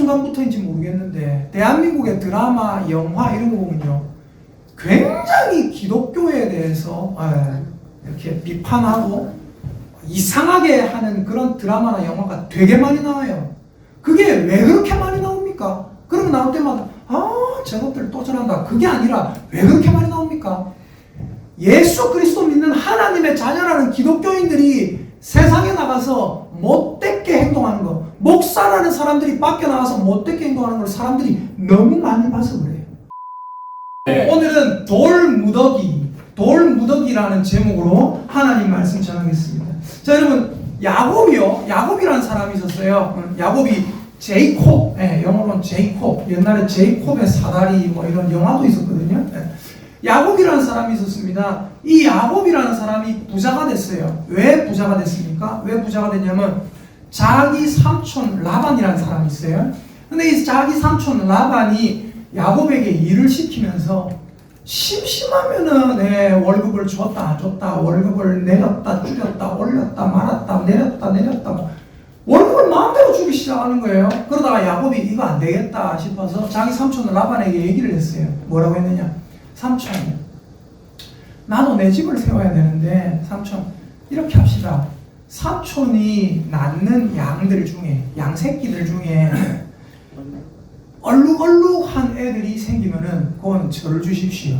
순간부터인지 모르겠는데 대한민국의 드라마, 영화 이런 거 보면요, 굉장히 기독교에 대해서 이렇게 비판하고 이상하게 하는 그런 드라마나 영화가 되게 많이 나와요. 그게 왜 그렇게 많이 나옵니까? 그러면 나올 때마다 저것들 또 저런다. 그게 아니라 왜 그렇게 많이 나옵니까? 예수 그리스도 믿는 하나님의 자녀라는 기독교인들이 세상에 나가서 못되게 행동하는 거, 목사라는 사람들이 밖에 나가서 못되게 행동하는 걸 사람들이 너무 많이 봐서 그래요. 네. 오늘은 돌무더기라는 제목으로 하나님 말씀 전하겠습니다. 자, 여러분, 야곱이라는 사람이 있었어요. 야곱이 제이콥, 영어로는 제이콥, 옛날에 제이콥의 사다리 뭐 이런 영화도 있었거든요. 야곱이라는 사람이 있었습니다. 이 야곱이라는 사람이 부자가 됐어요. 왜 부자가 됐습니까? 왜 부자가 됐냐면 자기 삼촌 라반이라는 사람이 있어요. 근데 이 자기 삼촌 라반이 야곱에게 일을 시키면서 심심하면은 월급을 줬다 안 줬다, 월급을 내렸다 줄였다, 올렸다 말았다, 내렸다 월급을 마음대로 주기 시작하는 거예요. 그러다가 야곱이 이거 안 되겠다 싶어서 자기 삼촌 라반에게 얘기를 했어요. 뭐라고 했느냐? 삼촌, 나도 내 집을 세워야 되는데 삼촌, 이렇게 합시다. 삼촌이 낳는 양들 중에, 양새끼들 중에 얼룩얼룩한 애들이 생기면은 그건 저를 주십시오.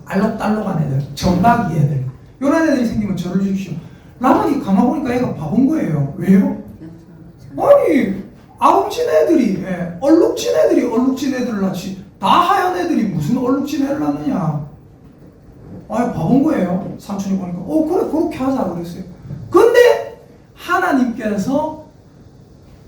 알록달록한 애들, 점박이 애들, 이런 애들이 생기면 저를 주십시오. 라반이 가만 보니까 애가 바본 거예요. 왜요? 아니, 아웅진 애들이, 얼룩진 애들을 낳지, 다 하얀 애들이 무슨 얼룩진 애를 낳느냐. 바본 거예요. 삼촌이 보니까 그래, 그렇게 하자 그랬어요. 근데 하나님께서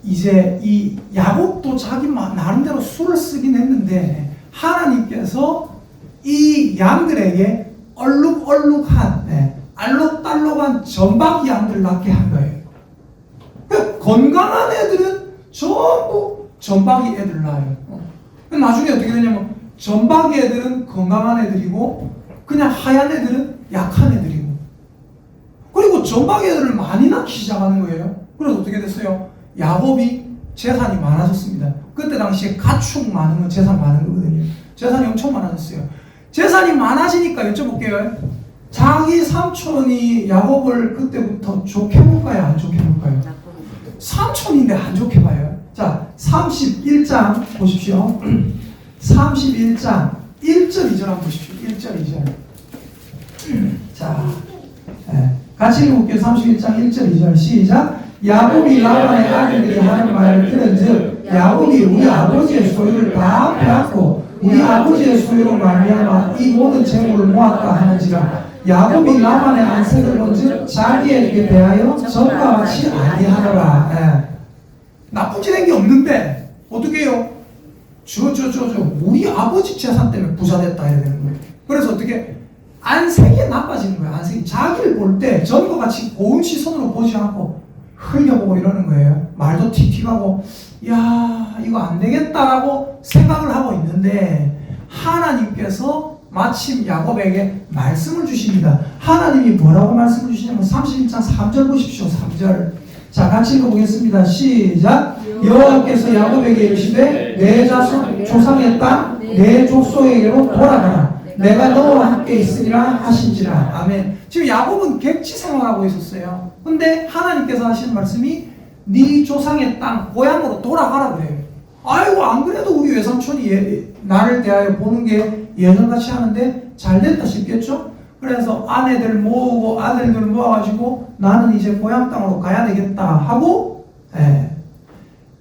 이제 이 야곱도 자기 나름대로 수를 쓰긴 했는데 하나님께서 이 양들에게 얼룩얼룩한, 알록달록한 점박이 양들을 낳게 한 거예요. 그러니까 건강한 애들은 전부 점박이 애들 낳아요. 나중에 어떻게 되냐면 점박이 애들은 건강한 애들이고 그냥 하얀 애들은 약한 애들이고, 그리고 점박이 애들을 많이 낳기 시작하는 거예요. 그래서 어떻게 됐어요? 야곱이 재산이 많아졌습니다. 그때 당시에 가축 많으면 재산 많은 거거든요. 재산이 엄청 많아졌어요. 재산이 많아지니까 여쭤볼게요. 자기 삼촌이 야곱을 그때부터 좋게 볼까요? 안 좋게 볼까요? 삼촌인데 안 좋게 봐요. 자, 31장 보십시오. 31장 1절 2절 한번 보십시오. 1절 2절. 자, 같이 읽어볼게요. 31장 1절 2절 시작. 야곱이 라반의 아들들이 하는 말을 들은즉 야곱이 우리 아버지의 소유를 다 빼앗고 우리 아버지의 소유로 말미암아 이 모든 재물을 모았다 하는지라. 야곱이 라반의 안색을 본즉 자기에게 대하여 전과 같이 아니하노라. 나쁜 짓 한 게 없는데 어떻게 해요? 우리 아버지 재산 때문에 부자 됐다 해야 되는 거예요. 그래서 어떻게 안색이 나빠지는 거예요. 안색이 자기를 볼 때 전과 같이 고운 시선으로 보지 않고 흘려보고 이러는 거예요. 말도 틱틱하고 야 이거 안 되겠다라고 생각을 하고 있는데 하나님께서 마침 야곱에게 말씀을 주십니다. 하나님이 뭐라고 말씀을 주시냐면 31장 3절 보십시오. 3절. 자, 같이 읽어보겠습니다. 시작. 여호와께서 야곱에게 이르시되 내 자손 조상의 땅 내 족속에게로 돌아가라. 내가 너와 함께 있으리라 하신지라. 아멘. 지금 야곱은 객지 생활하고 있었어요. 근데 하나님께서 하시는 말씀이 네 조상의 땅 고향으로 돌아가라 그래요. 아이고 안 그래도 우리 외삼촌이 나를 대하여 보는 게 예전같이 하는데 잘됐다 싶겠죠? 그래서 아내들 모으고 아들들 모아가지고 나는 이제 고향 땅으로 가야 되겠다 하고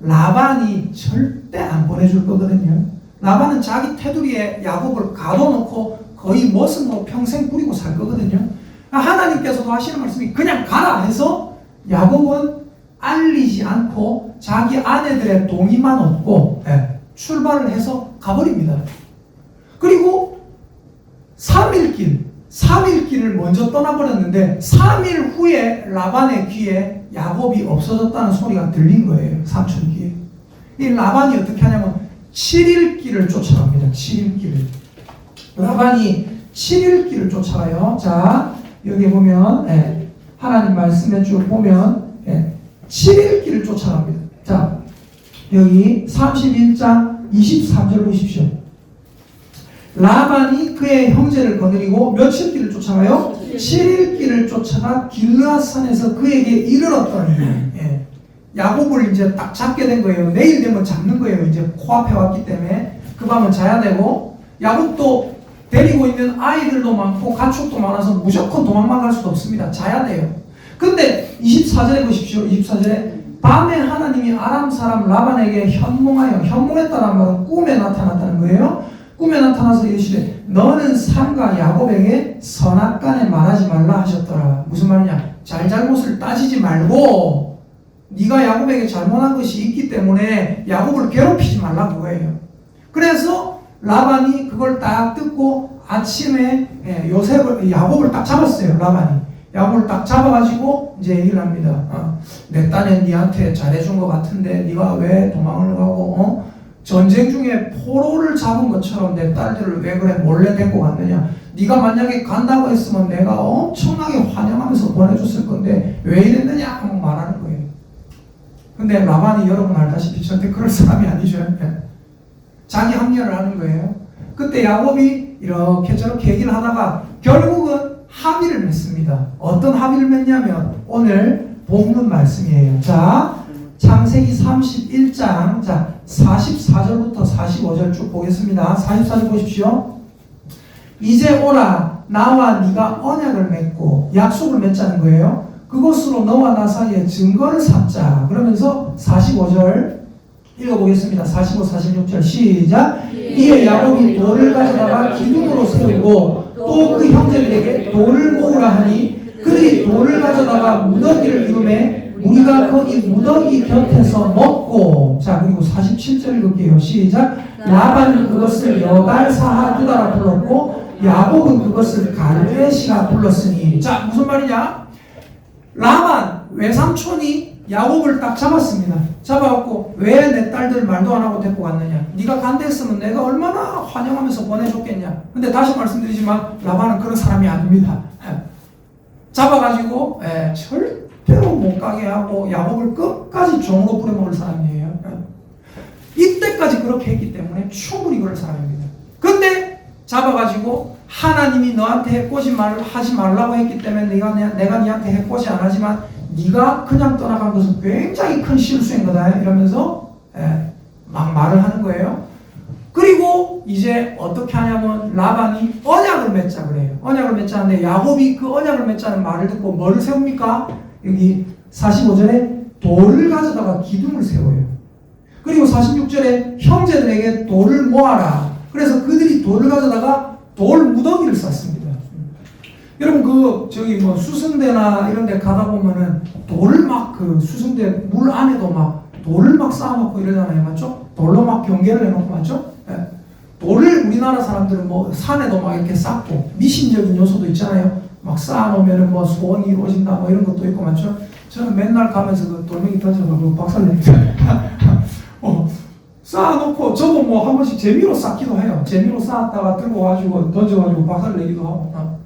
라반이 절대 안 보내줄 거거든요. 라반은 자기 테두리에 야곱을 가둬놓고 거의 머슴으로 평생 부리고 살 거거든요. 하나님께서도 하시는 말씀이 그냥 가라 해서 야곱은 알리지 않고 자기 아내들의 동의만 얻고 출발을 해서 가버립니다. 그리고 3일길을 먼저 떠나버렸는데 3일 후에 라반의 귀에 야곱이 없어졌다는 소리가 들린 거예요. 삼촌 귀에. 이 라반이 어떻게 하냐면 7일 길을 쫓아갑니다. 7일 길을. 라반이 7일 길을 쫓아가요. 자, 여기 보면 하나님 말씀에 쭉 보면 7일 길을 쫓아갑니다. 자, 여기 31장 23절 보십시오. 라반이 그의 형제를 거느리고 며칠 길을 쫓아가요? 7일 길을 쫓아가 길르앗산에서 그에게 이르렀더니 예. 야곱을 이제 딱 잡게 된 거예요. 내일 되면 잡는 거예요. 이제 코앞에 왔기 때문에 그 밤은 자야 되고, 야곱도 데리고 있는 아이들도 많고 가축도 많아서 무조건 도망만 갈 수도 없습니다. 자야 돼요. 근데 24절에 보십시오. 24절에 밤에 하나님이 아람 사람 라반에게 현몽했다는 말은 꿈에 나타났다는 거예요. 꿈에 나타나서 이르시되 너는 삼가 야곱에게 선악간에 말하지 말라 하셨더라. 무슨 말이냐? 잘잘못을 따지지 말고 네가 야곱에게 잘못한 것이 있기 때문에 야곱을 괴롭히지 말라 그거예요. 그래서 라반이 그걸 딱 듣고 아침에 야곱을 딱 잡았어요. 라반이 야곱을 딱 잡아가지고 이제 얘기를 합니다. 내 딸은 니한테 잘해준 것 같은데 네가 왜 도망을 가고 전쟁 중에 포로를 잡은 것처럼 내 딸들을 왜 그래 몰래 데리고 갔느냐? 네가 만약에 간다고 했으면 내가 엄청나게 환영하면서 보내줬을 건데 왜 이랬느냐 하고 말하는 거예요. 근데 라반이 여러분 알다시피 절대 그럴 사람이 아니죠. 자기 합리화를 하는 거예요. 그때 야곱이 이렇게 저렇게 얘기를 하다가 결국은 합의를 맺습니다. 어떤 합의를 맺냐면 오늘 본문 말씀이에요. 자, 창세기 31장 자 44절부터 45절 쭉 보겠습니다. 44절 보십시오. 이제 오라 나와 네가 언약을 맺고 약속을 맺자는 거예요. 그것으로 너와 나 사이에 증거를 삼자. 그러면서 45절 읽어보겠습니다. 45, 46절 시작. 이에 야곱이 돌을 가져다가 기둥으로 세우고 또 그 형제들에게 돌을 모으라 하니 그들이 돌을 가져다가 무더기를 이루매 우리가 거기 무더기 곁에서 먹고. 자, 그리고 47절 읽을게요. 시작. 라반은 그것을 여갈사하두다라 불렀고 야곱은 그것을 갈레시라 불렀으니. 자, 무슨 말이냐? 라반 외삼촌이 야곱을 딱 잡았습니다. 잡아갖고 왜 내 딸들 말도 안 하고 데리고 갔느냐? 네가 간다 했으면 내가 얼마나 환영하면서 보내줬겠냐? 근데 다시 말씀드리지만 라반은 그런 사람이 아닙니다. 잡아가지고 절대로 못 가게 하고 야곱을 끝까지 종으로 부려먹을 사람이에요. 이때까지 그렇게 했기 때문에 충분히 그럴 사람입니다. 근데 잡아가지고 하나님이 너한테 해코지 하지 말라고 했기 때문에 내가 니한테 해코지 안 하지만 네가 그냥 떠나간 것은 굉장히 큰 실수인 거다 이러면서 막 말을 하는 거예요. 그리고 이제 어떻게 하냐면 라반이 언약을 맺자 그래요. 언약을 맺자는데 야곱이 그 언약을 맺자는 말을 듣고 뭐를 세웁니까? 여기 45절에 돌을 가져다가 기둥을 세워요. 그리고 46절에 형제들에게 돌을 모아라. 그래서 그들이 돌을 가져다가 돌 무더기를 쌌습니다. 여러분 수성대나 이런 데 가다 보면은 돌을 막 수성대 물 안에도 막 돌을 막 쌓아놓고 이러잖아요. 맞죠? 돌로 막 경계를 해놓고 맞죠? 돌을 우리나라 사람들은 산에도 막 이렇게 쌓고 미신적인 요소도 있잖아요. 막 쌓아놓으면은 소원이 이루어진다 이런 것도 있고 맞죠? 저는 맨날 가면서 그 돌멩이 던져서 박살냅니다. 쌓아놓고 저도 한 번씩 재미로 쌓기도 해요. 재미로 쌓았다가 들고 가지고 던져가지고 박살내기도 하고.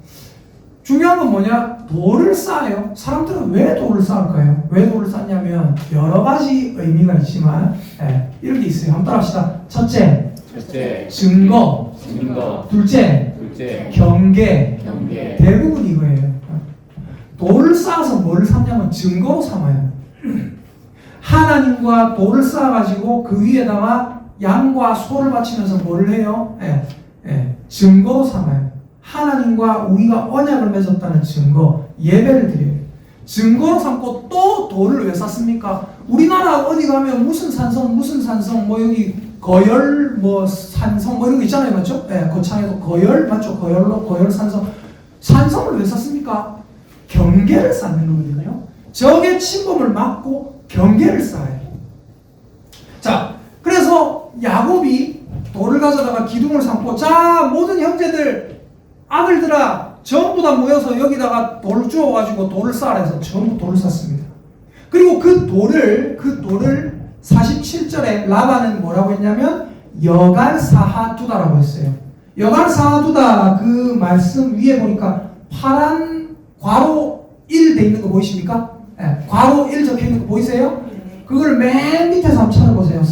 중요한 건 뭐냐? 돌을 쌓아요. 사람들은 왜 돌을 쌓을까요? 왜 돌을 쌓냐면 여러 가지 의미가 있지만 이런 게 있어요. 한번 따라합시다. 첫째, 증거. 둘째, 경계. 대부분 이거예요. 돌을 쌓아서 뭐를 삼냐면 증거로 삼아요. 하나님과 돌을 쌓아가지고 그 위에다가 양과 소를 바치면서 뭐를 해요? 증거로 삼아요. 하나님과 우리가 언약을 맺었다는 증거, 예배를 드려요. 증거로 삼고 또 돌을 왜 쌓습니까? 우리나라 어디 가면 무슨 산성 여기 거열 산성 이런 거 있잖아요. 맞죠? 거창에도 거열 맞죠? 거열 산성을 왜 쌓습니까? 경계를 쌓는 거거든요. 적의 침범을 막고 경계를 쌓아요. 자, 그래서 야곱이 돌을 가져다가 기둥을 삼고 자, 모든 형제들 아들들아 전부 다 모여서 여기다가 돌을 주워가지고 돌을 쌓아라 해서 전부 돌을 쌓습니다. 그리고 그 돌을 47절에 라반은 뭐라고 했냐면 여갈사하두다라고 했어요. 여갈사하두다 그 말씀 위에 보니까 파란 괄호 1 돼 있는 거 보이십니까? 괄호 1 적혀 있는 거 보이세요? 그걸 맨 밑에서 한번 찾아보세요.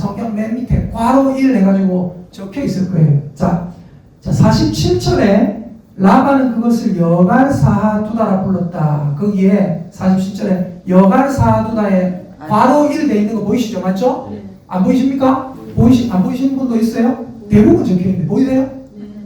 괄호 1 해가지고 적혀 있을 거예요. 자 47절에 라반은 그것을 여갈사하두다라 불렀다. 거기에 47절에 여갈사하두다에 괄호 1 돼 있는 거 보이시죠? 맞죠? 안 보이십니까? 안 보이시는 분도 있어요? 대부분 적혀 있는데 보이세요?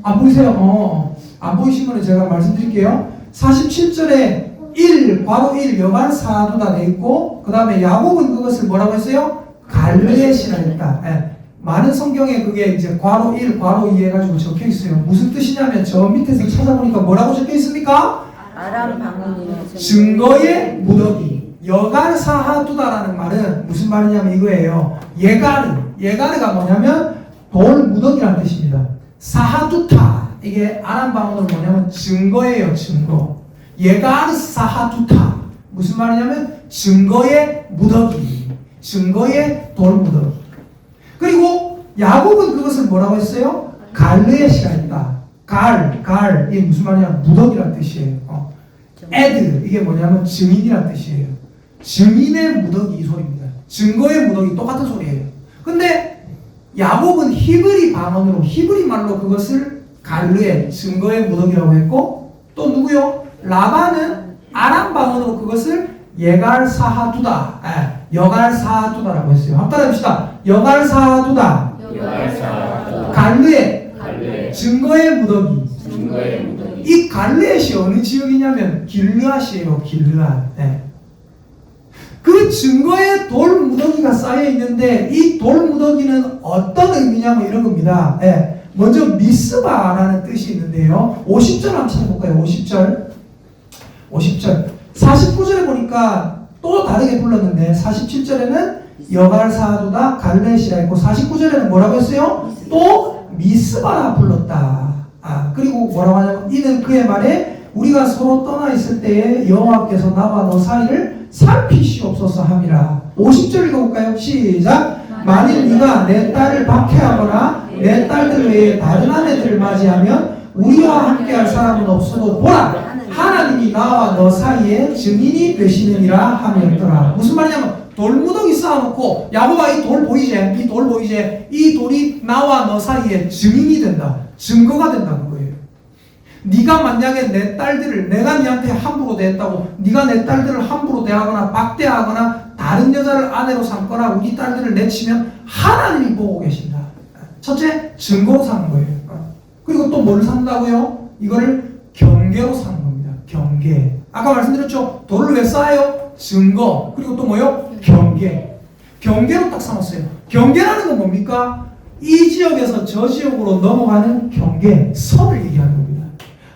안 보이세요? 안 보이시면 제가 말씀드릴게요. 47절에 1 괄호 1 여갈사하두다 돼 있고 그 다음에 야곱은 그것을 뭐라고 했어요? 갈르엣이라 했다. 예. 많은 성경에 그게 이제 괄호 1, 괄호 2 해가지고 적혀 있어요. 무슨 뜻이냐면 저 밑에서 찾아보니까 뭐라고 적혀 있습니까? 아람 방언이요. 증거의 무더기. 여갈사하두다라는 말은 무슨 말이냐면 이거예요. 예가르가 뭐냐면 돌 무더기라는 뜻입니다. 사하두타 이게 아람 방언으로 뭐냐면 증거예요. 증거. 예가르사하두타 무슨 말이냐면 증거의 무더기. 증거의 돌 무더기. 그리고 야곱은 그것을 뭐라고 했어요? 갈르엣이라 했다. 이게 무슨 말이냐? 무더기란 뜻이에요. 에드 이게 뭐냐면 증인이란 뜻이에요. 증인의 무더기 이 소리입니다. 증거의 무더기 똑같은 소리예요. 근데 야곱은 히브리 방언으로 히브리 말로 그것을 갈르엣 증거의 무더기라고 했고 또 누구요? 라반은 아람 방언으로 그것을 여갈사하두다 여갈사하두다라고 했어요. 한번 따라해봅시다. 여갈사하두다 갈르엣 증거의 무더기. 이 갈르엣이 어느 지역이냐면 길르앗이에요. 길르앗. 네. 그 증거의 돌 무더기가 쌓여 있는데 이 돌 무더기는 어떤 의미냐면 이런 겁니다. 네. 먼저 미스바라는 뜻이 있는데요. 50절 한번 찾아볼까요? 50절 49절에 보니까 또 다르게 불렀는데 47절에는 여갈사하두다 갈르엣이라 했고 49절에는 뭐라고 했어요? 또 미스바라 불렀다. 그리고 뭐라고 하냐면 이는 그의 말에 우리가 서로 떠나 있을 때에 여호와께서 나와 너 사이를 살피시옵소서 함이라. 50절 읽어볼까요? 시작. 만일 네가 내 딸을 박해하거나 내 딸들 외에 다른 아내들을 맞이하면 우리와 함께할 사람은 없어도 보라 하나님이 나와 너 사이에 증인이 되시느니라 하였더라. 무슨 말이냐면 돌무더기 쌓아놓고 야곱아 이 돌 보이지? 이 돌 보이지? 이 돌이 나와 너 사이에 증인이 된다. 증거가 된다는 거예요. 네가 만약에 내 딸들을 내가 네한테 함부로 대했다고 네가 내 딸들을 함부로 대하거나 박대하거나 다른 여자를 아내로 삼거나 우리 딸들을 내치면 하나님이 보고 계신다. 첫째 증거로 사는 거예요. 그리고 또 뭘 산다고요? 이거를 경계로 사는 겁니다. 경계. 아까 말씀드렸죠? 돌을 왜 쌓아요? 증거. 그리고 또 뭐요? 경계. 경계로 딱 삼았어요. 경계라는 건 뭡니까? 이 지역에서 저 지역으로 넘어가는 경계, 선을 얘기하는 겁니다.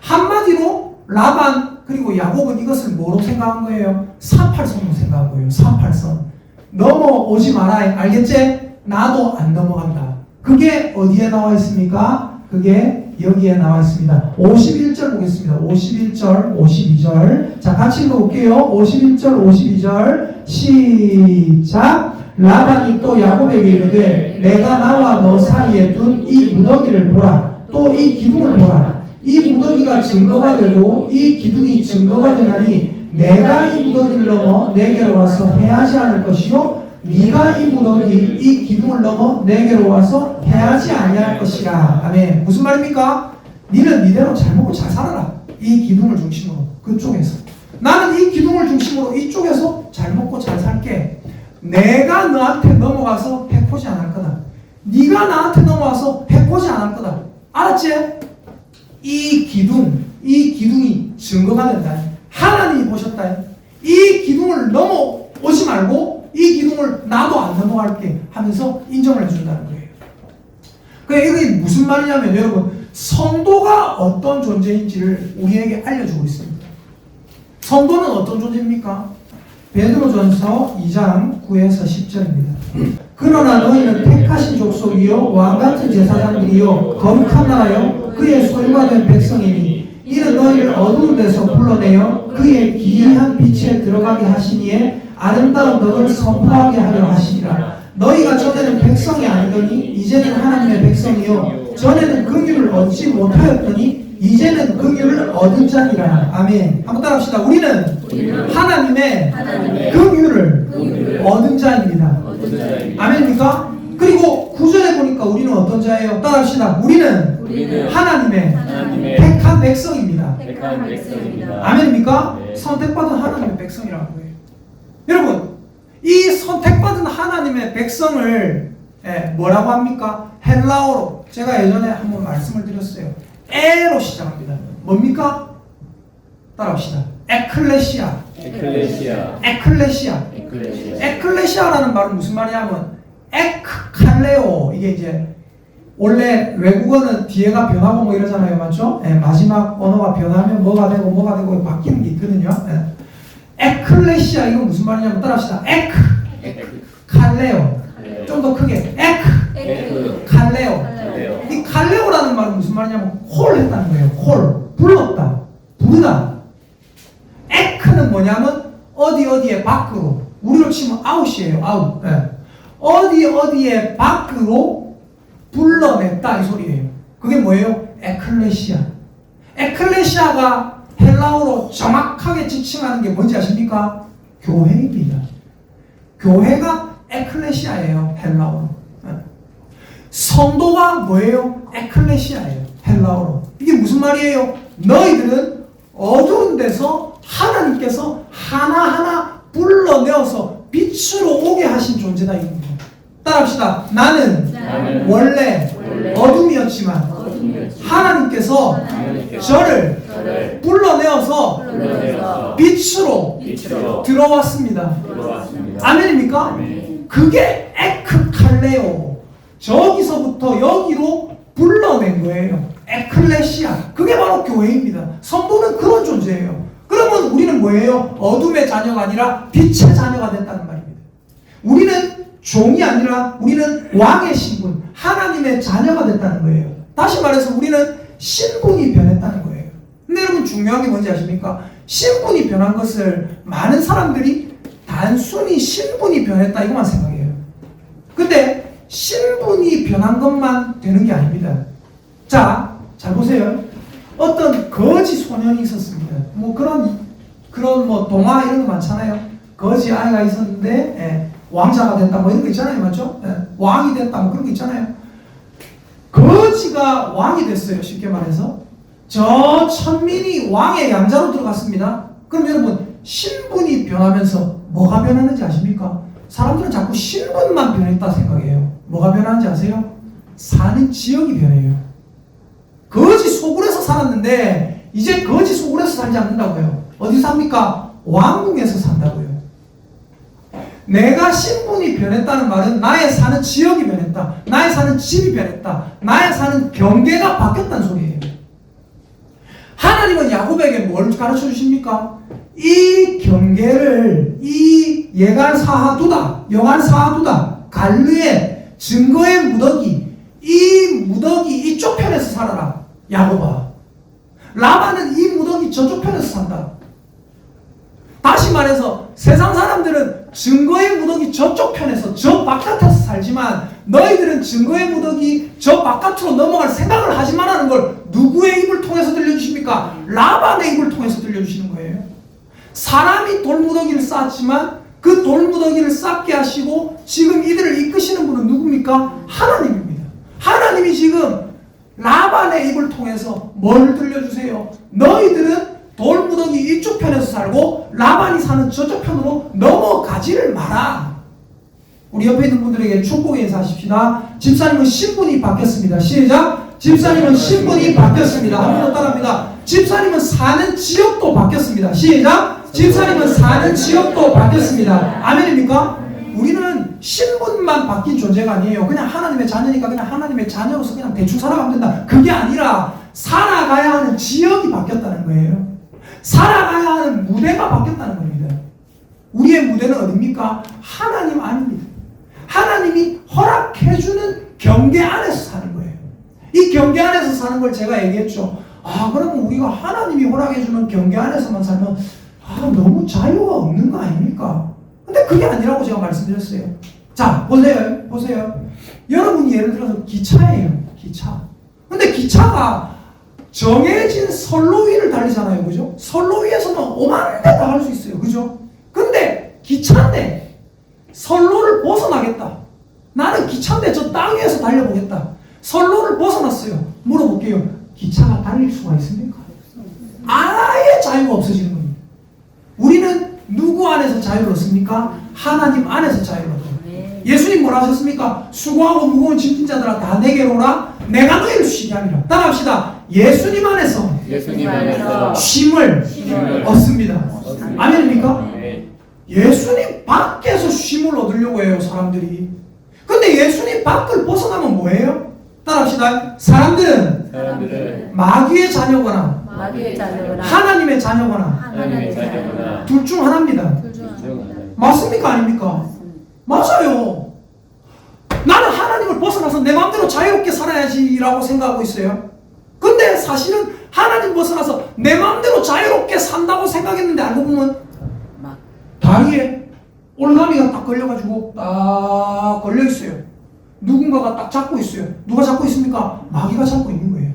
한마디로 라반 그리고 야곱은 이것을 뭐로 생각한 거예요? 38선으로 생각한 거예요. 38선. 넘어오지 마라. 알겠지? 나도 안 넘어간다. 그게 어디에 나와 있습니까? 그게 여기에 나와 있습니다. 51절 보겠습니다. 51절, 52절. 자, 같이 읽어볼게요. 51절, 52절. 시작. 라반이 또 야곱에게 이르되 내가 나와 너 사이에 둔 이 무더기를 보라. 또 이 기둥을 보라. 이 무더기가 증거가 되고 이 기둥이 증거가 되나니 내가 이 무더기를 넘어 내게로 와서 해하지 않을 것이요 네가 이 무더기 이 기둥을 넘어 내게로 와서 해하지 아니할 것이라. 아멘. 무슨 말입니까? 니는 니대로 잘 먹고 잘 살아라. 이 기둥을 중심으로 그쪽에서. 나는 이 기둥을 중심으로 이쪽에서 잘 먹고 잘 살게. 내가 너한테 넘어가서 해코지 안 할 거다. 네가 나한테 넘어와서 해코지 안 할 거다. 알았지? 이 기둥이 증거가 된다. 하나님이 보셨다. 이 기둥을 넘어오지 말고 이 기둥을 나도 안 넘어갈게 하면서 인정을 해준다는 거예요. 그러니까 이게 무슨 말이냐면 여러분 성도가 어떤 존재인지를 우리에게 알려주고 있습니다. 성도는 어떤 존재입니까? 베드로전서 2장 9에서 10절입니다. 그러나 너희는 택하신 족속이요 왕같은 제사장들이요 거룩한 나라요 그의 소유가 된 백성이니 이는 너희를 어두운 데서 불러내어 그의 기이한 빛에 들어가게 하시니에 아름다운 너를 선포하게 하려 하시니라. 너희가 전에는 백성이 아니더니 이제는 하나님의 백성이요 전에는 긍휼을 얻지 못하였더니 이제는 긍휼을 얻은 자니라. 아멘. 한번 따라합시다. 우리는 하나님의 긍휼을 얻은 자입니다. 아멘입니까? 그리고 9절에 보니까 그러니까 우리는 어떤 자예요? 따라합시다. 우리는 하나님의 택한 백성입니다. 택한 백성입니다. 아멘입니까? 네. 선택받은 하나님의 백성이라는 거예요. 여러분, 이 선택받은 하나님의 백성을 뭐라고 합니까? 헬라어로 제가 예전에 한번 말씀을 드렸어요. 에로 시작합니다. 뭡니까? 따라합시다. 에클레시아. 에클레시아라는 말은 무슨 말이냐면 에크칼레오. 이게 이제 원래 외국어는 뒤에가 변하고 뭐 이러잖아요, 맞죠? 마지막 언어가 변하면 뭐가 되고 바뀌는 게 있거든요. 에클레시아 이건 무슨 말이냐면 따라합시다. 에크칼레오. 좀 더 크게 에크칼레오. 이 칼레오라는 말은 무슨 말이냐면 콜 했다는 거예요. 콜 불렀다, 부르다. 에크는 뭐냐면 어디에 밖으로, 우리로 치면 아웃이에요. 아웃. 어디에 밖으로 불러냈다 이 소리예요. 그게 뭐예요? 에클레시아. 에클레시아가 헬라어로 정확하게 지칭하는 게 뭔지 아십니까? 교회입니다. 교회가 에클레시아예요. 헬라어로. 성도가 뭐예요? 에클레시아예요. 헬라어로. 이게 무슨 말이에요? 너희들은 어두운 데서 하나님께서 하나하나 불러내어서 빛으로 오게 하신 존재다 이겁니다. 따라합시다. 나는 원래 어둠이었지만 하나님께서 저를 불러내어서 빛으로 들어왔습니다. 아멘입니까? 그게 에크칼레오. 저기서부터 여기로 불러낸 거예요. 에클레시아. 그게 바로 교회입니다. 성도는 그런 존재예요. 그러면 우리는 뭐예요? 어둠의 자녀가 아니라 빛의 자녀가 됐다는 말입니다. 우리는 종이 아니라 우리는 왕의 신분, 하나님의 자녀가 됐다는 거예요. 다시 말해서 우리는 신분이 변했다는 거예요. 근데 여러분 중요한 게 뭔지 아십니까? 신분이 변한 것을 많은 사람들이 단순히 신분이 변했다 이것만 생각해요. 근데 신분이 변한 것만 되는 게 아닙니다. 자, 잘 보세요. 어떤 거지 소년이 있었습니다. 뭐 그런 뭐 동화 이런 거 많잖아요. 거지 아이가 있었는데 왕자가 됐다 뭐 이런 거 있잖아요, 맞죠? 왕이 됐다 뭐 그런 거 있잖아요. 거지가 왕이 됐어요. 쉽게 말해서 저 천민이 왕의 양자로 들어갔습니다. 그럼 여러분 신분이 변하면서 뭐가 변하는지 아십니까? 사람들은 자꾸 신분만 변했다 생각해요. 뭐가 변하는지 아세요? 사는 지역이 변해요. 거지 소굴에서 살았는데 이제 거지 소굴에서 살지 않는다고요. 어디서 삽니까? 왕궁에서 산다고요. 내가 신분이 변했다는 말은 나의 사는 지역이 변했다. 나의 사는 집이 변했다. 나의 사는 경계가 바뀌었다는 소리예요. 하나님은 야곱에게 뭘 가르쳐 주십니까? 이 경계를 여간사하두다 갈르의 증거의 무더기, 이 무더기 이쪽 편에서 살아라. 야곱아. 라반은 이 무더기 저쪽 편에서 산다. 다시 말해서 세상 사람들은 증거의 무더기 저쪽 편에서 저 바깥에서 살지만 너희들은 증거의 무더기 저 바깥으로 넘어갈 생각을 하지 말라는 걸 누구의 입을 통해서 들려주십니까? 라반의 입을 통해서 들려주시는 거예요. 사람이 돌무더기를 쌓았지만 그 돌무더기를 쌓게 하시고 지금 이들을 이끄시는 분은 누굽니까? 하나님입니다. 하나님이 지금 라반의 입을 통해서 뭘 들려주세요? 너희들은 돌무더기 이쪽 편에서 살고 라반이 사는 저쪽 편으로 넘어가지를 마라. 우리 옆에 있는 분들에게 축복의 인사하십시다. 집사님은 신분이 바뀌었습니다. 시작. 집사님은 신분이 바뀌었습니다. 한 번 더 따라합니다. 집사님은 사는 지역도 바뀌었습니다. 시작. 집사님은 사는 지역도 바뀌었습니다. 아멘입니까? 우리는 신분만 바뀐 존재가 아니에요. 그냥 하나님의 자녀니까 그냥 하나님의 자녀로서 그냥 대충 살아가면 된다. 그게 아니라 살아가야 하는 지역이 바뀌었다는 거예요. 살아가야 하는 무대가 바뀌었다는 겁니다. 우리의 무대는 어디입니까? 하나님 아닙니다. 하나님이 허락해주는 경계 안에서 사는 거예요. 이 경계 안에서 사는 걸 제가 얘기했죠. 그러면 우리가 하나님이 허락해주는 경계 안에서만 살면 너무 자유가 없는 거 아닙니까? 근데 그게 아니라고 제가 말씀드렸어요. 자, 보세요. 여러분이 예를 들어서 기차예요. 기차. 근데 기차가 정해진 선로 위를 달리잖아요. 그죠? 선로 위에서는 오만 데 다 갈 수 있어요. 그죠? 근데 기차인데 선로를 벗어나겠다. 나는 기차인데 저 땅 위에서 안에서 달려보겠다. 선로를 벗어났어요. 물어볼게요. 기차가 달릴 수가 있습니까? 아예 자유가 없어지는 겁니다. 우리는 누구 안에서 자유를 얻습니까? 하나님 안에서 자유를 얻어요. 예수님 뭐라 하셨습니까? 수고하고 무거운 짐진 자들아 다 내게로 오라. 내가 너희를 쉬게 하리라. 따라합시다. 예수님 안에서 쉼을 얻습니다. 아멘입니까? 예수님 밖에서 쉼을 얻으려고 해요, 사람들이. 근데 예수님 밖을 벗어나면 뭐예요? 따라합시다. 사람들은 마귀의 자녀거나 하나님의 자녀거나 둘 중 하나입니다. 맞습니까? 아닙니까? 맞아요. 나는 하나님을 벗어나서 내 마음대로 자유롭게 살아야지라고 생각하고 있어요. 근데 사실은 하나님 벗어나서 내 마음대로 자유롭게 산다고 생각했는데 알고 보면 다리에 올가미가 딱 걸려가지고 딱 걸려있어요. 누군가가 딱 잡고 있어요. 누가 잡고 있습니까? 마귀가 잡고 있는 거예요.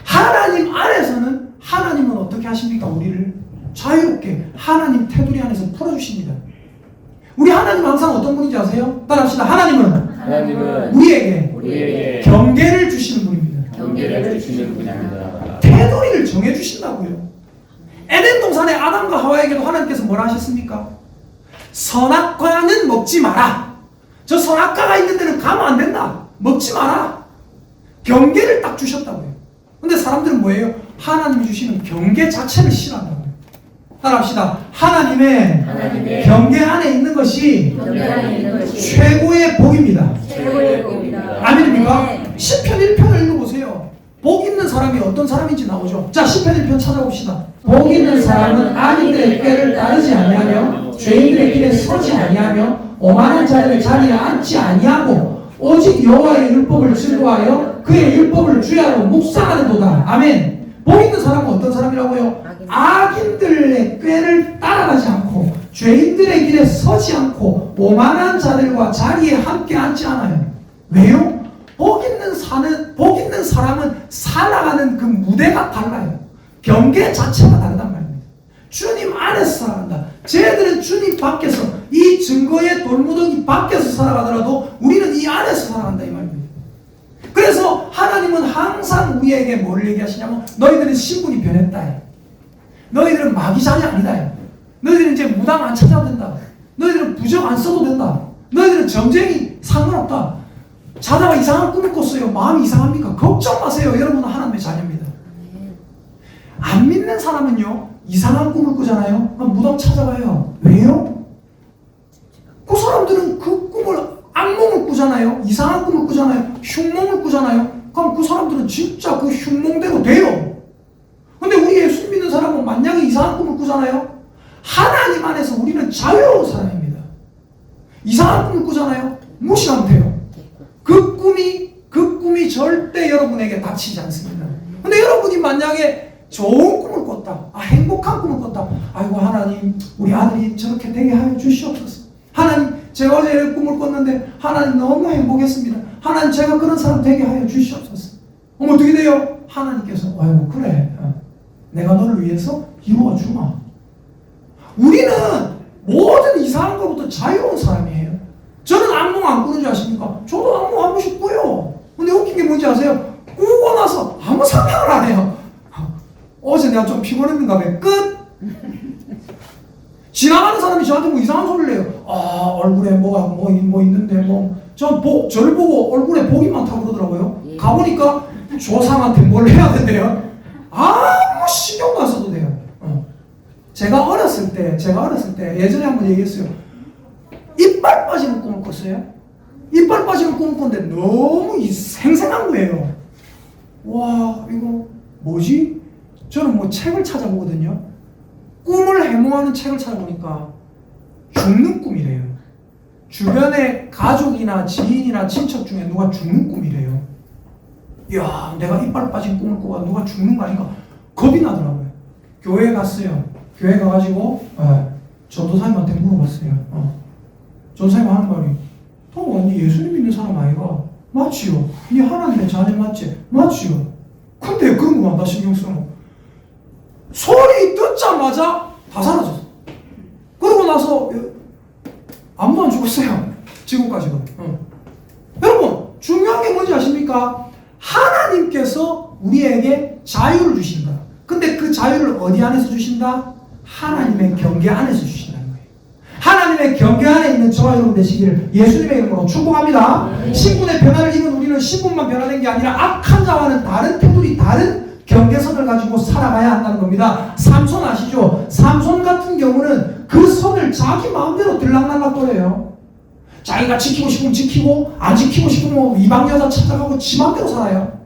하나님 안에서는 하나님은 어떻게 하십니까? 우리를 자유롭게 하나님 테두리 안에서 풀어주십니다. 우리 하나님은 항상 어떤 분인지 아세요? 따라합시다. 하나님은 우리에게 경계를 주시는 분입니다. 테두리를 정해주신다고요. 에덴 동산의 아담과 하와에게도 하나님께서 뭐라 하셨습니까? 선악과는 먹지 마라. 저 선악과가 있는 데는 가면 안 된다. 먹지 마라. 경계를 딱 주셨다고요. 근데 사람들은 뭐예요? 하나님이 주시는 경계 자체를 싫어한다고요. 따라합시다. 하나님의 경계 안에 있는 것이 최고의 복입니다. 아멘입니까? 시편 1편을 읽어보세요. 복 있는 사람이 어떤 사람인지 나오죠. 자, 시편 1편 찾아봅시다. 복 있는 사람은 악인들의 꾀를 따르지 아니하며 죄인들의 길에 서지 아니하며 오만한 자들의 자리에 앉지 아니하고 오직 여호와의 율법을 즐거워하여 그의 율법을 주야로 묵상하는도다. 아멘. 복 있는 사람은 어떤 사람이라고요? 악인들의 꾀를 따라가지 않고 죄인들의 길에 서지 않고 오만한 자들과 자리에 함께 앉지 않아요. 왜요? 복 있는 사람은 살아가는 그 무대가 달라요. 경계 자체가 다르단 말입니다. 주님 안에서 살아간다. 쟤들은 주님 밖에서 이 증거의 돌무더기 밖에서 살아가더라도 우리는 이 안에서 살아간다 이 말입니다. 그래서 하나님은 항상 우리에게 뭘 얘기하시냐면 너희들은 신분이 변했다. 너희들은 마귀자녀 아니다. 너희들은 이제 무당 안 찾아도 된다. 너희들은 부적 안 써도 된다. 너희들은 점쟁이 상관없다. 자다가 이상한 꿈을 꿨어요. 마음이 이상합니까? 걱정 마세요. 여러분은 하나님의 자녀입니다. 안 믿는 사람은요 이상한 꿈을 꾸잖아요. 그럼 무당 찾아가요. 왜요? 그 사람들은 그 꿈을 악몽을 꾸잖아요. 이상한 꿈을 꾸잖아요. 흉몽을 꾸잖아요. 그럼 그 사람들은 진짜 그 흉몽대로 돼요. 근데 우리 예수 믿는 사람은 만약에 이상한 꿈을 꾸잖아요. 하나님 안에서 우리는 자유로운 사람입니다. 이상한 꿈을 꾸잖아요. 무시하면 돼요. 그 꿈이 절대 여러분에게 닥치지 않습니다. 근데 여러분이 만약에 좋은 꿈을 꿨다. 행복한 꿈을 꿨다. 아이고 하나님 우리 아들이 저렇게 되게 하여 주시옵소서. 하나님 제가 어제 꿈을 꿨는데 하나님 너무 행복했습니다. 하나님 제가 그런 사람 되게 하여 주시옵소서. 어떻게 돼요? 하나님께서 아이고 그래 내가 너를 위해서 이루어주마. 우리는 모든 이상한 것부터 자유로운 사람이에요. 저는 악몽 안 꾸는 줄 아십니까? 저도 악몽 한 번씩 꾸요. 근데 웃긴 게 뭔지 아세요? 꾸고 나서 아무 상상을 안 해요. 어제 내가 좀 피곤했는가 봐. 끝! 지나가는 사람이 저한테 뭐 이상한 소리를 해요. 얼굴에 뭐 있는데 저를 보고 얼굴에 복이 많다고 그러더라고요. 가보니까 조상한테 뭘 해야 된대요. 아무 신경도 안 써도 돼요. 제가 어렸을 때 예전에 한번 얘기했어요. 이빨 빠지는 꿈을 꿨어요. 이빨 빠지는 꿈을 꿨는데 너무 생생한 거예요. 와 이거 뭐지? 저는 뭐 책을 찾아보거든요. 꿈을 해몽하는 책을 찾아보니까 죽는 꿈이래요. 주변에 가족이나 지인이나 친척 중에 누가 죽는 꿈이래요. 이야 내가 이빨 빠진 꿈을 꾸고 누가 죽는 거 아닌가 겁이 나더라고요. 교회에 갔어요. 교회 가가지고 전도사님한테 물어봤어요. 전도사님 하는 말이 니 예수님 믿는 사람 아이가? 맞지요. 니 하나님의 자녀 맞지? 맞지요. 근데 그런 거만 다 신경 쓰노. 소리 듣자마자 다 사라졌어. 그러고 나서 아무도 안 죽었어요. 지금까지도. 여러분 중요한 게 뭔지 아십니까? 하나님께서 우리에게 자유를 주신다. 근데 그 자유를 어디 안에서 주신다? 하나님의 경계 안에서 주신다는 거예요. 하나님의 경계 안에 있는 저와 여러분 되시기를 예수님의 이름으로 축복합니다. 신분의 변화를 입은 우리는 신분만 변화된 게 아니라 악한 자와는 다른 테두리, 다른 경계선을 가지고 살아가야 한다는 겁니다. 삼손 아시죠? 삼손 같은 경우는 그 선을 자기 마음대로 들락날락거려요. 자기가 지키고 싶으면 지키고 안 지키고 싶으면 이방 여자 찾아가고 지 마음대로 살아요.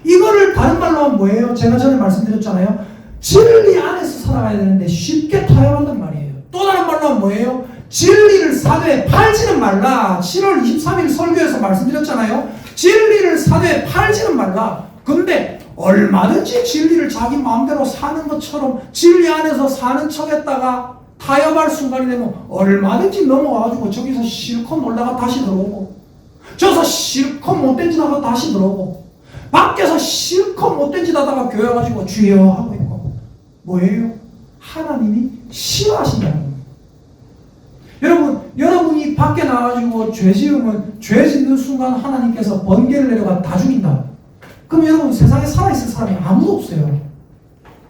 이거를 다른 말로 하면 뭐예요? 제가 전에 말씀드렸잖아요. 진리 안에서 살아가야 되는데 쉽게 타협한단 말이에요. 또 다른 말로 하면 뭐예요? 진리를 사되 팔지는 말라. 7월 23일 설교에서 말씀드렸잖아요. 진리를 사되 팔지는 말라. 근데 얼마든지 진리를 자기 마음대로 사는 것처럼 진리 안에서 사는 척했다가 타협할 순간이 되면 얼마든지 넘어와가지고 저기서 실컷 놀다가 다시 들어오고 저기서 실컷 못된 짓 하고 다시 들어오고 밖에서 실컷 못된 짓 하다가 교회 와가지고 주여 하고 있고 뭐예요? 하나님이 싫어하신다는 겁니다. 여러분이 밖에 나와가지고 죄 지으면 죄 짓는 순간 하나님께서 번개를 내려가 다 죽인다. 그럼 여러분 세상에 살아있을 사람이 아무도 없어요.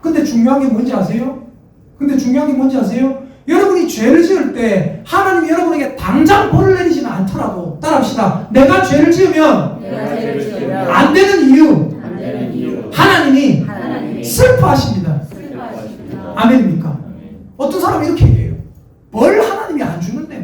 근데 중요한 게 뭔지 아세요? 여러분이 죄를 지을 때 하나님이 여러분에게 당장 벌을 내리지는 않더라도 따라합시다. 내가 죄를 지으면 안 되는 이유 하나님이 슬퍼하십니다. 아멘입니까? 어떤 사람이 이렇게 얘기해요. 벌 하나님이 안 주는데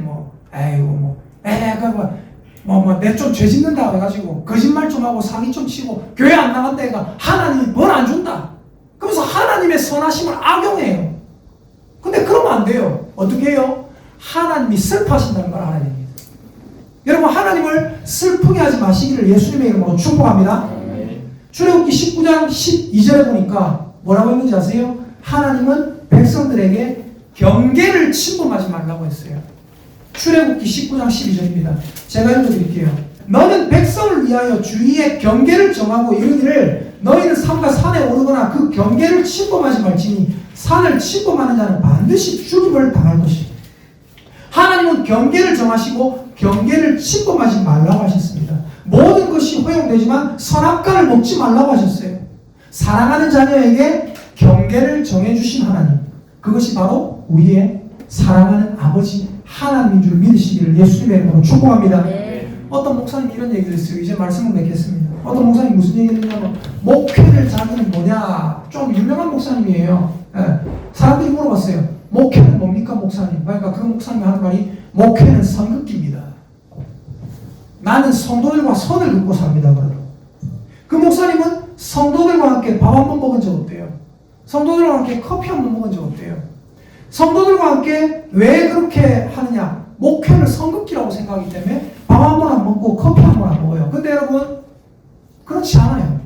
내 좀 죄 짓는다 해가지고 거짓말 좀 하고 사기 좀 치고 교회 안 나간다 해가 하나님이 벌 안 준다. 그러면서 하나님의 선하심을 악용해요. 근데 그러면 안 돼요. 어떻게 해요? 하나님이 슬퍼하신다는 걸 알아야 됩니다. 여러분 하나님을 슬프게 하지 마시기를 예수님의 이름으로 축복합니다. 출애굽기 19장 12절에 보니까 뭐라고 했는지 아세요? 하나님은 백성들에게 경계를 침범하지 말라고 했어요. 출애굽기 19장 12절입니다. 제가 읽어드릴게요. 너는 백성을 위하여 주위에 경계를 정하고 이르기를 너희는 삼가 산에 오르거나 그 경계를 침범하지 말지니 산을 침범하는 자는 반드시 죽임을 당할 것이다. 하나님은 경계를 정하시고 경계를 침범하지 말라고 하셨습니다. 모든 것이 허용되지만 선악과를 먹지 말라고 하셨어요. 사랑하는 자녀에게 경계를 정해주신 하나님, 그것이 바로 우리의 사랑하는 아버지 하나님인 줄 믿으시기를 예수님의 이름으로 축복합니다. 어떤 목사님이 이런 얘기를 했어요. 이제 말씀을 맺겠습니다. 어떤 목사님이 무슨 얘기를 했냐면 목회를 자기는 뭐냐, 좀 유명한 목사님이에요. 사람들이 물어봤어요. 목회는 뭡니까 목사님? 그러니까 그 목사님이 하는 말이 목회는 선긋기입니다. 나는 성도들과 선을 긋고 삽니다. 그러더라고요. 그 목사님은 성도들과 함께 밥 한 번 먹은 적 없대요. 성도들과 함께 커피 한 번 먹은 적 없대요. 성도들과 함께 왜 그렇게 하느냐? 목회를 선긋기라고 생각하기 때문에 밥 한 번 안 먹고 커피 한 번 안 먹어요. 근데 여러분 그렇지 않아요.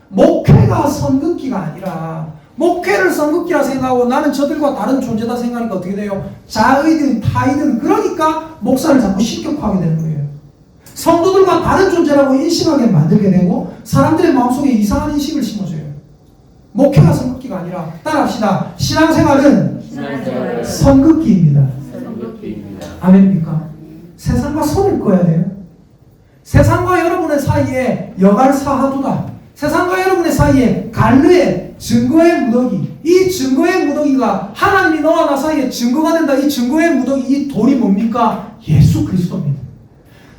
목회가 선긋기가 아니라 목회를 선긋기라 생각하고 나는 저들과 다른 존재다 생각하니까 어떻게 돼요? 자의든 타의든 그러니까 목사를 자꾸 실격하게 되는 거예요. 성도들과 다른 존재라고 인식하게 만들게 되고 사람들의 마음속에 이상한 인식을 심어줘요. 목회가 선긋기가 아니라 따라합시다. 신앙생활은 선긋기입니다. 아멘입니까? 세상과 선을 그어야 돼요. 세상과 여러분의 사이에 여갈사하두다. 세상과 여러분의 사이에 갈르의 증거의 무더기. 이 증거의 무더기가 하나님이 너와 나 사이에 증거가 된다. 이 증거의 무더기, 이 돌이 뭡니까? 예수 그리스도입니다.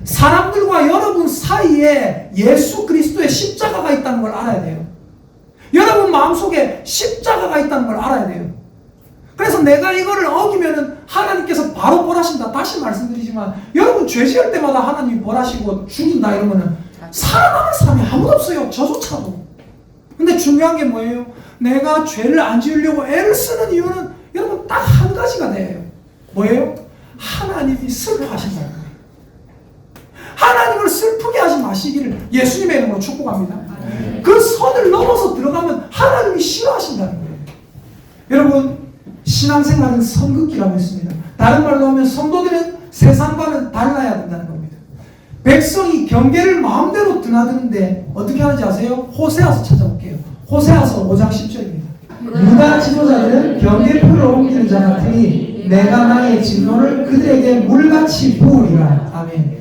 사람들과 여러분 사이에 예수 그리스도의 십자가가 있다는 걸 알아야 돼요. 여러분 마음속에 십자가가 있다는 걸 알아야 돼요. 그래서 내가 이거를 어기면은 하나님께서 바로 벌하신다. 다시 말씀드리지만 여러분 죄 지을 때마다 하나님이 벌하시고 죽인다 이러면은 살아남을 사람이 아무도 없어요. 저조차도. 근데 중요한 게 뭐예요? 내가 죄를 안 지으려고 애를 쓰는 이유는 여러분 딱 한 가지가 돼요. 뭐예요? 하나님이 슬퍼하신다는 거예요. 하나님을 슬프게 하지 마시기를 예수님의 이름으로 축복합니다. 그 선을 넘어서 들어가면 하나님이 싫어하신다는 거예요. 여러분 신앙생활은 선긋기라고 했습니다. 다른 말로 하면 성도들은 세상과는 달라야 된다는 겁니다. 백성이 경계를 마음대로 드나드는데 어떻게 하는지 아세요? 호세아서 찾아볼게요. 호세아서 5장 10절입니다. 유다 지도자들은 경계표를 옮기는 자 같으니 내가 나의 진노를 그들에게 물같이 부으리라. 아멘.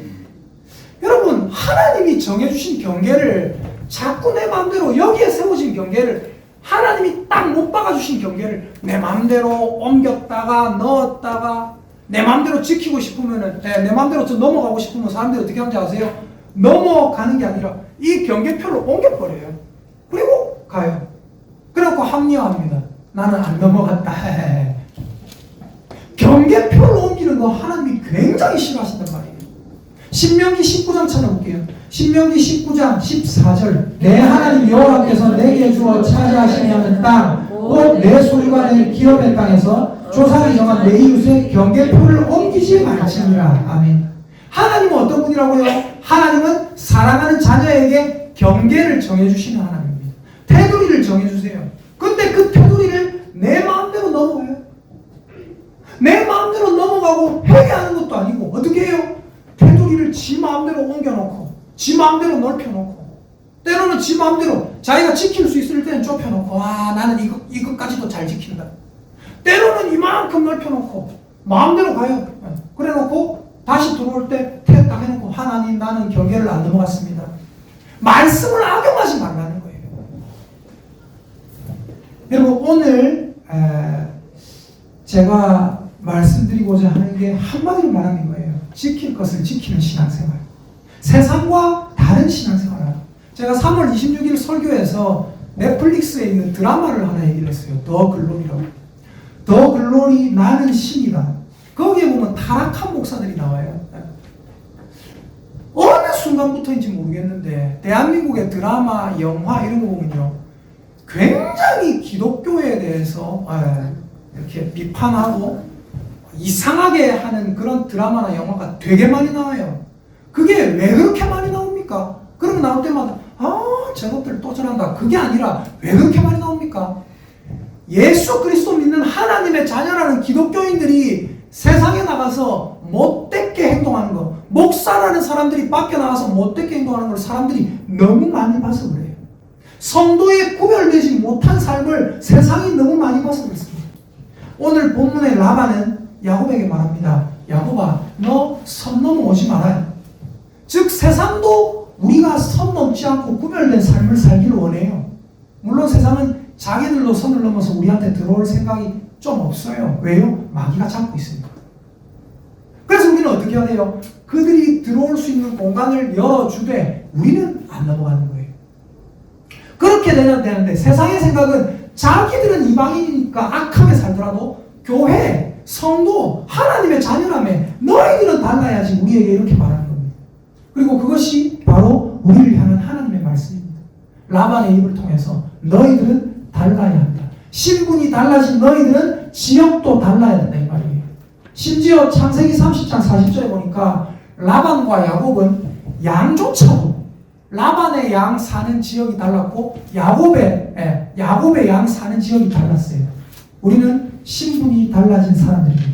여러분, 하나님이 정해주신 경계를 자꾸 내 마음대로, 여기에 세워진 경계를 하나님이 딱 못 박아주신 경계를 내 마음대로 옮겼다가 넣었다가 내 마음대로 지키고 싶으면은, 내 마음대로 좀 넘어가고 싶으면 사람들이 어떻게 하는지 아세요? 넘어가는 게 아니라 이 경계표를 옮겨버려요. 그리고 가요. 그래갖고 합리화합니다. 나는 안 넘어갔다. 경계표를 옮기는 거 하나님이 굉장히 싫어하신단 말이에요. 신명기 19장 찾아볼게요. 신명기 19장 14절. 내 하나님 여호와께서 내게 주어 차지하시려 하는 땅, 곧 내 소유가 될 기업의 땅에서 조상이 정한 내 이웃의 경계표를 옮기지 말지니라. 아멘. 하나님은 어떤 분이라고요? 하나님은 사랑하는 자녀에게 경계를 정해주시는 하나님입니다. 테두리를 정해주세요. 근데 그 테두리를 내 마음대로 넘어가요. 내 마음대로 넘어가고 회개하는 것도 아니고 어떻게 해요? 테두리를 지 마음대로 옮겨놓고 지 마음대로 넓혀놓고 때로는 지 마음대로 자기가 지킬 수 있을 때는 좁혀놓고 나는 이것까지도 잘 지킨다. 때로는 이만큼 넓혀놓고 마음대로 가요. 그래놓고 다시 들어올 때 딱 해놓고 하나님 나는 경계를 안 넘어갔습니다. 말씀을 악용하지 말라는 거예요. 여러분 오늘 제가 말씀드리고자 하는 게 한마디로 말하는 거예요. 지킬 것을 지키는 신앙생활. 세상과 다른 신앙생활. 제가 3월 26일 설교에서 넷플릭스에 있는 드라마를 하나 얘기를 했어요. 더 글로리라고. 더 글로리 나는 신이다. 거기에 보면 타락한 목사들이 나와요. 어느 순간부터인지 모르겠는데 대한민국의 드라마, 영화 이런 거 보면요. 굉장히 기독교에 대해서 이렇게 비판하고 이상하게 하는 그런 드라마나 영화가 되게 많이 나와요. 그게 왜 그렇게 많이 나옵니까? 그러면 나올 때마다 저것들 또 저런다. 그게 아니라 왜 그렇게 많이 나옵니까? 예수 그리스도 믿는 하나님의 자녀라는 기독교인들이 세상에 나가서 못되게 행동하는 거, 목사라는 사람들이 밖에 나가서 못되게 행동하는 걸 사람들이 너무 많이 봐서 그래요. 성도에 구별되지 못한 삶을 세상이 너무 많이 봐서 그렇습니다. 오늘 본문의 라반은 야곱에게 말합니다. 야곱아, 너 선 넘어오지 말아요. 즉 세상도 우리가 선 넘지 않고 구별된 삶을 살기를 원해요. 물론 세상은 자기들도 선을 넘어서 우리한테 들어올 생각이 좀 없어요. 왜요? 마귀가 잡고 있으니까. 그래서 우리는 어떻게 해야 돼요? 그들이 들어올 수 있는 공간을 열어주되 우리는 안 넘어가는 거예요. 그렇게 되는데 세상의 생각은 자기들은 이방인이니까 악하게 살더라도 교회, 성도, 하나님의 자녀라며 너희들은 달라야지 우리에게 이렇게 말하는 겁니다. 그리고 그것이 바로 우리를 향한 하나님의 말씀입니다. 라반의 입을 통해서 너희들은 달라야 한다. 신분이 달라진 너희들은 지역도 달라야 된다 이 말이에요. 심지어 창세기 30장 40절에 보니까 라반과 야곱은 양조차도 라반의 양 사는 지역이 달랐고 야곱의 양 사는 지역이 달랐어요. 우리는 신분이 달라진 사람들입니다.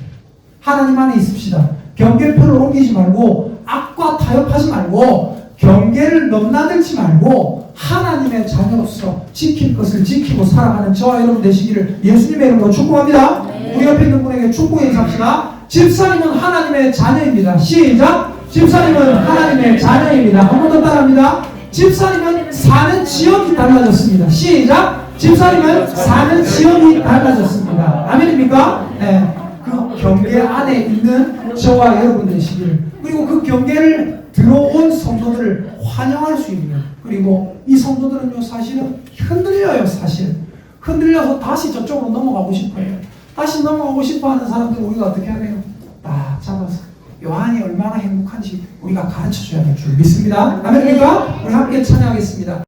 하나님 안에 있읍시다. 경계표를 옮기지 말고 악과 타협하지 말고 경계를 넘나들지 말고 하나님의 자녀로서 지킬 것을 지키고 살아가는 저와 여러분 되시기를 예수님의 이름으로 축복합니다. 네. 우리 옆에 있는 분에게 축복 인사합시다. 집사님은 하나님의 자녀입니다. 시작! 집사님은 하나님의 자녀입니다. 한 번 더 따라합니다. 집사님은 사는 지역이 달라졌습니다. 시작! 집사님은 사는 지역이 달라졌습니다. 아멘입니까? 네. 그 경계 안에 있는 저와 여러분 되시기를, 그리고 그 경계를 들어온 성도들을 환영할 수 있는, 그리고 이 성도들은요 사실은 흔들려요. 사실 흔들려서 다시 저쪽으로 넘어가고 싶어요. 다시 넘어가고 싶어하는 사람들 우리가 어떻게 해야 돼요? 딱 잡아서 요한이 얼마나 행복한지 우리가 가르쳐줘야 될 줄 믿습니다. 아멘입니까? 우리 함께 찬양하겠습니다.